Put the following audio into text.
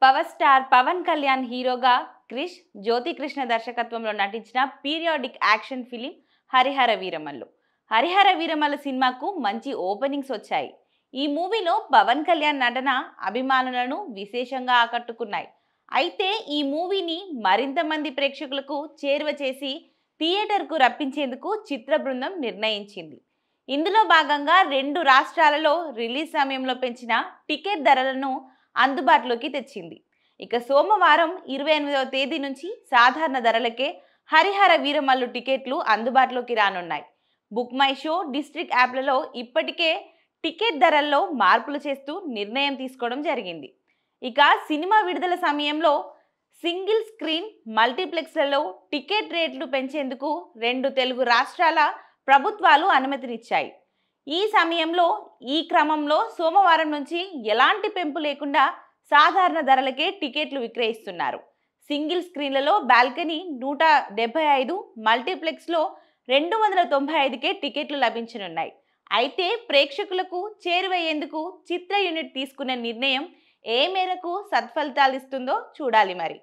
Power star Pawan Kalyan హీరోగా క్రిష్ జ్యోతి కృష్ణ దర్శకత్వంలో నటించిన periodic action film Harihara Veeramallu. Harihara Veeramallu సినిమాకు మంచి ఓపెనింగ్స్ వచ్చాయి. ఈ మూవీలో పవన్ కళ్యాణ్ నటన అభిమానులను విశేషంగా ఆకట్టుకున్నాయి. అయితే ఈ మూవీని మరింత మంది ప్రేక్షకులకు చేరువ చేసి థియేటర్కు రప్పించేందుకు చిత్ర బృందం నిర్ణయించింది. ఇందులో భాగంగా 2 రాష్ట్రాలలో రిలీజ్ సమయంలో పెంచిన టికెట్ ధరలను అందుబాటులోకి తెచ్చింది. ఇక సోమవారం 28వ తేదీ నుంచి సాధారణ ధరలకే హరిహర వీరమల్లు టికెట్లు అందుబాటులోకి రానున్నాయి. బుక్ మై షో, డిస్ట్రిక్ట్ యాప్లలో ఇప్పటికే టికెట్ ధరల్లో మార్పులు చేస్తూ నిర్ణయం తీసుకోవడం జరిగింది. ఇక సినిమా విడుదల సమయంలో సింగిల్ స్క్రీన్ మల్టీప్లెక్స్లలో టికెట్ రేట్లు పెంచేందుకు 2 తెలుగు రాష్ట్రాల ప్రభుత్వాలు అనుమతినిచ్చాయి. ఈ క్రమంలో సోమవారం నుంచి ఎలాంటి పెంపు లేకుండా సాధారణ ధరలకే టికెట్లు విక్రయిస్తున్నారు. సింగిల్ స్క్రీన్లలో బాల్కనీ 175, మల్టీప్లెక్స్లో 295కే టికెట్లు లభించనున్నాయి. అయితే ప్రేక్షకులకు చేరువయ్యేందుకు చిత్ర యూనిట్ తీసుకున్న నిర్ణయం ఏ మేరకు సత్ఫలితాలు ఇస్తుందో చూడాలి మరి.